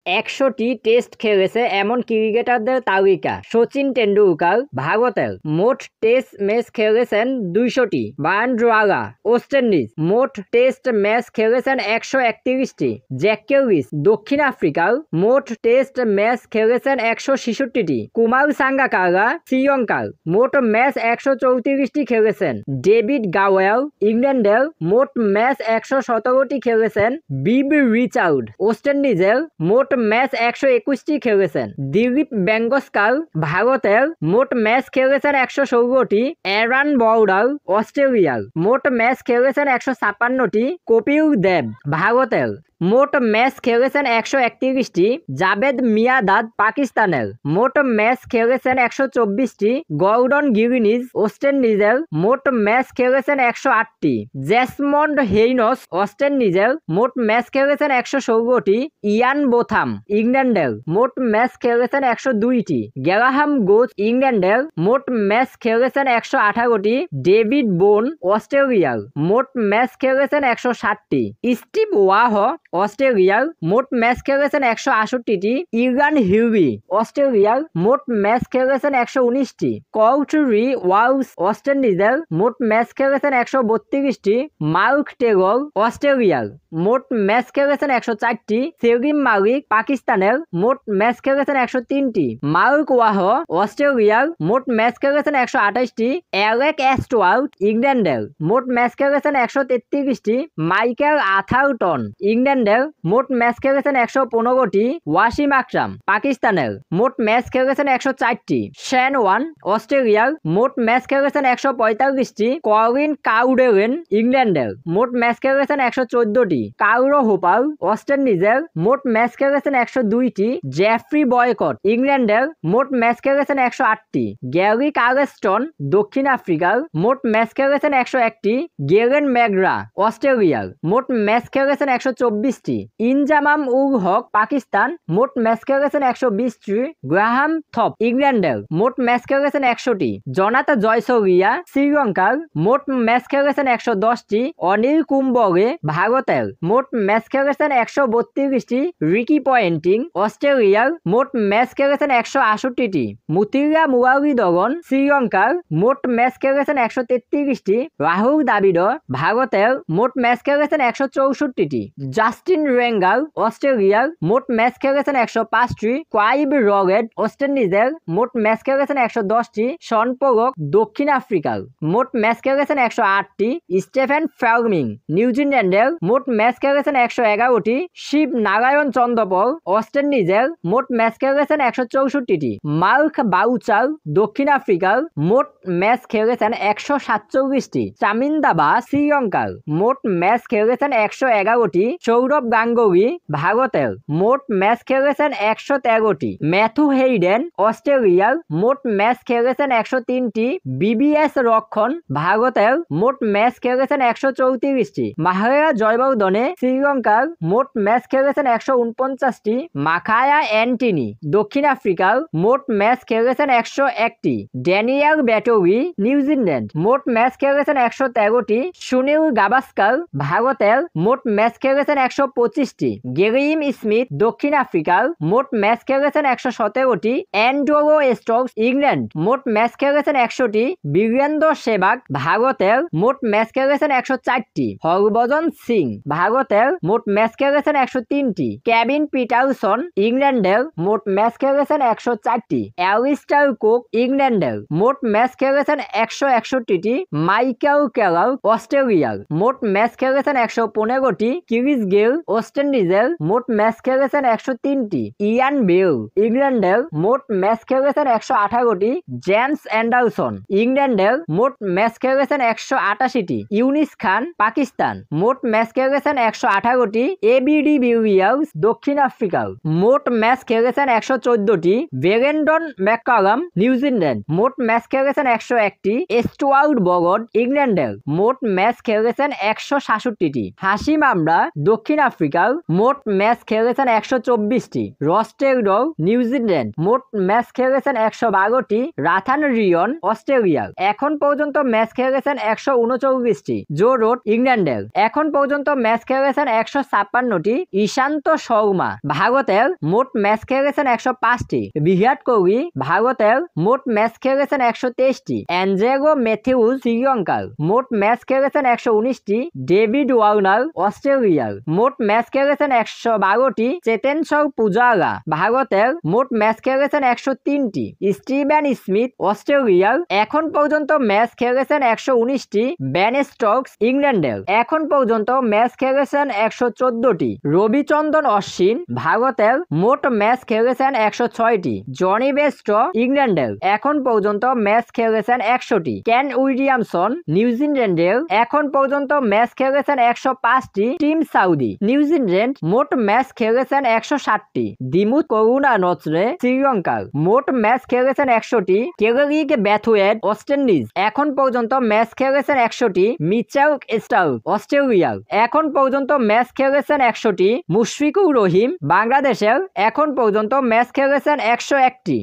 100টি test খেলেছে এমন ক্রিকেটারদের তালিকা। সচিন টেন্ডুলকার ভারতের মোট টেস্ট ম্যাচ খেলেছেন 200টি। ব্রায়ান লারা ওয়েস্ট ইন্ডিজ মোট টেস্ট ম্যাচ খেলেছেন 131টি। জ্যাক ক্যালিস দক্ষিণ আফ্রিকার মোট টেস্ট ম্যাচ খেলেছেন 166টি। কুমার সাঙ্গাকারা শ্রীলঙ্কার মোট ম্যাচ 134টি খেলেছেন। ডেভিড গাওয়েল ইংল্যান্ডের মোট ম্যাচ 117টি খেলেছেন। বিব রিচার্ড ওয়েস্ট ইন্ডিজের মোট ম্যাচ 121টি খেলেছেন। দিলীপ বেঙ্গস্কার ভারতের মোট ম্যাচ খেলেছেন 116টি। অ্যারন বর্ডার অস্ট্রেলিয়ার মোট ম্যাচ খেলেছেন 156টি। কপিল দেব ভারতের মোট ম্যাচ খেলেছেন 131টি। জাভেদ মিয়াঁদাদ পাকিস্তানের মোট ম্যাচ খেলেছেন 124টি। গর্ডন গিরিনিজ ওয়েস্ট ইন্ডিজের মোট ম্যাচ খেলেছেন 108টি। জেসমন্ড হেইনস ওয়েস্ট ইন্ডিজের মোট ম্যাচ খেলেছেন 116টি। ইয়ান বোথাম ইংল্যান্ডের মোট ম্যাচ খেলেছেন 102টি। গ্রাহাম গোজ ইংল্যান্ডের মোট ম্যাচ খেলেছেন 118টি। ডেভিড বোন অস্ট্রেলিয়ার মোট ম্যাচ খেলেছেন 160টি। স্টিভ ওয়াহ অস্ট্রেলিয়ার মোট ম্যাচ খেলেছেন 168টি। ইরান হিউরি অস্ট্রেলিয়ার মোট ম্যাচ খেলেছেন 119টি। কর্টরি ওয়ালস ওয়েস্ট ইন্ডিজের মোট ম্যাচ খেলেছেন 132টি। মার্ক টেলর অস্ট্রেলিয়ার মোট ম্যাচ খেলেছেন 104টি। সেলিম মালিক পাকিস্তানের মোট ম্যাচ খেলেছেন 103টি। মার্ক ওয়াহ অস্ট্রেলিয়ার মোট ম্যাচ খেলেছেন 128টি। অ্যালেক অ্যাস্টওয়ার্থ ইংল্যান্ডের মোট ম্যাচ খেলেছেন 133টি। মাইকেল আথারটন ইংল্যান্ডের মোট ম্যাচ খেলেছেন 115টি। ওয়াসিম আকরাম পাকিস্তানের মোট ম্যাচ খেলেছেন 104টি। শেন ওয়ান অস্ট্রেলিয়ার মোট ম্যাচ খেলেছেন 145টি। কলিন কাউডেলেন ইংল্যান্ডের মোট ম্যাচ খেলেছেন 114টি। কাউরো হোপার ওয়েস্ট ইন্ডিজের মোট ম্যাচ খেলেছেন 102টি। জেফ্রি বয়কট ইংল্যান্ডের মোট ম্যাচ খেলেছেন 108টি। গ্যারি কার্লেস্টন দক্ষিণ আফ্রিকার মোট ম্যাচ খেলেছেন 101টি। গেলেন ম্যাকগ্রা অস্ট্রেলিয়ার মোট ম্যাচ খেলেছেন 124টি। ইনজামাম উল হক পাকিস্তান মোট ম্যাচ খেলেছেন 120টি। গ্রাহাম থপ ইংল্যান্ডের মোট ম্যাচ খেলেছেন 100টি। জনাতা জয়সরিয়া শ্রীলঙ্কার মোট ম্যাচ খেলেছেন 110টি। অনিল কুম্বলে ভারতের মোট ম্যাচ খেলেছেন 132টি। রিকি পয়েন্টিং অস্ট্রেলিয়ার মোট ম্যাচ খেলেছেন 168টি। মুতিরা মুরালীধরন শ্রীলঙ্কার মোট ম্যাচ খেলেছেন 133টি। রাহুল দ্রাবিড় ভারতের মোট ম্যাচ খেলেছেন 164টি। জাস্টিন রেঙ্গার অস্ট্রেলিয়ার মোট ম্যাচ খেলেছেন 105টি। ক্লাইভ রগেট ওয়েস্ট ইন্ডিজের মোট ম্যাচ খেলেছেন 110টি। শন পোলক দক্ষিণ আফ্রিকার মোট ম্যাচ খেলেছেন 108টি। স্টিফেন ফ্লেমিং নিউজিল্যান্ডের মোট ম্যাচ খেলেছেন 111টি। শিব নারায়ণ চন্দ্রপল ওয়েস্ট ইন্ডিজের মোট ম্যাচ খেলেছেন 164টি। মার্ক বাউচার দক্ষিণ আফ্রিকার মোট ম্যাচ খেলেছেন 147টি। চামিন্দাবা শ্রীলঙ্কার মোট ম্যাচ খেলেছেন 111টি। সৌরভ গাঙ্গুলী ভারতের মোট ম্যাচ খেলেছেন 113টি। ম্যাথু হেইডেন অস্ট্রেলিয়ার মোট ম্যাচ খেলেছেন 103টি। বিবিএস রক্ষণ ভারতের মোট ম্যাচ খেলেছেন 134টি। মাহেরা জয়বর্ধনে শ্রীলঙ্কার মোট ম্যাচ খেলেছেন 149টি। মাখায়া অ্যান্টনি দক্ষিণ আফ্রিকার মোট ম্যাচ খেলেছেন 101টি। ড্যানিয়েল ব্যাটরি নিউজিল্যান্ড মোট ম্যাচ খেলেছেন 113টি। সুনীল গাভাস্কার ভারতের মোট ম্যাচ খেলেছেন 125টি। গ্রেইম স্মিথ দক্ষিণ আফ্রিকার মোট ম্যাচ খেলেছেন 117টি। অ্যান্ড্রু স্টোকস ইংল্যান্ড মোট ম্যাচ খেলেছেন 100টি। বীরেন্দ্র সেবাগ ভারতের মোট ম্যাচ খেলেছেন 104টি। হরভজন সিং ভারতের মোট ম্যাচ খেলেছেন 103টি। কেভিন পিটারসন ইংল্যান্ডের মোট ম্যাচ খেলেছেন 104টি। অ্যালিস্টার কুক ইংল্যান্ডের মোট ম্যাচ খেলেছেন 161টি। মাইকেল ক্লার্ক অস্ট্রেলিয়ার মোট ম্যাচ খেলেছেন 115টি। ক্রিস গেল ওয়েস্ট ইন্ডিজের মোট ম্যাচ খেলেছেন 103টি। ইয়ান বেল ইংল্যান্ডের মোট ম্যাচ খেলেছেন 118টি। জেমস অ্যান্ডারসন ইংল্যান্ডের মোট ম্যাচ খেলেছেন 188টি। ইউনিস খান পাকিস্তান মোট ম্যাচ খেলেছেন 118টি। এবিডি বিলিয়ার্স দক্ষিণ আফ্রিকার মোট ম্যাচ খেলেছেন 114টি। ব্রেন্ডন ম্যাককালাম নিউজিল্যান্ড মোট ম্যাচ খেলেছেন 101টি। স্টুয়ার্ট বগট ইংল্যান্ডের মোট ম্যাচ খেলেছেন 166টি। হাশিম আমলা দক্ষিণ দক্ষিণ আফ্রিকার মোট ম্যাচ খেলেছেন 124টি। রস্টেরডো নিউজিল্যান্ড মোট ম্যাচ খেলেছেন 112টি। রাথান রিয়ন অস্ট্রেলিয়ার এখন পর্যন্ত ম্যাচ খেলেছেন 139টি। জো রুট ইংল্যান্ডের এখন পর্যন্ত ম্যাচ খেলেছেন 156টি। ঈশান্ত শর্মা ভারতের মোট ম্যাচ খেলেছেন 105টি। বিরাট কোহলি ভারতের মোট ম্যাচ খেলেছেন 123টি। অ্যাঞ্জেলো ম্যাথিউস শ্রীলঙ্কার মোট ম্যাচ খেলেছেন 119টি। ডেভিড ওয়ার্নার অস্ট্রেলিয়ার মোট ম্যাচ খেলেছেন 112টি। চেতেশ্বর পূজারা ভারতের মোট ম্যাচ খেলেছেন 103টি। স্টিভেন স্মিথ অস্ট্রেলিয়ার এখন পর্যন্ত ম্যাচ খেলেছেন 119টি। বেন স্টোকস ইংল্যান্ডের এখন পর্যন্ত ম্যাচ খেলেছেন 114টি। রবিচন্দ্রন অশ্বিন ভারতের মোট ম্যাচ খেলেছেন 106টি। জনি বেস্টো ইংল্যান্ডের এখন পর্যন্ত ম্যাচ খেলেছেন 100টি। কেন উইলিয়ামসন নিউজিল্যান্ডের এখন পর্যন্ত ম্যাচ খেলেছেন 105টি। টিম সাউদি নিউজিল্যান্ড মোট ম্যাচ খেলেছেন 160টি। দিমুথ করুণারত্নে শ্রীলঙ্কার মোট ম্যাচ খেলেছেন 100টি। কেলরিক ব্যাথওয়েট ওয়েস্ট ইন্ডিজ এখন পর্যন্ত ম্যাচ খেলেছেন 100টি। মিচেল স্টার্ক অস্ট্রেলিয়ার এখন পর্যন্ত ম্যাচ খেলেছেন 100টি। মুশফিকুর রহিম বাংলাদেশের এখন পর্যন্ত ম্যাচ খেলেছেন 101টি।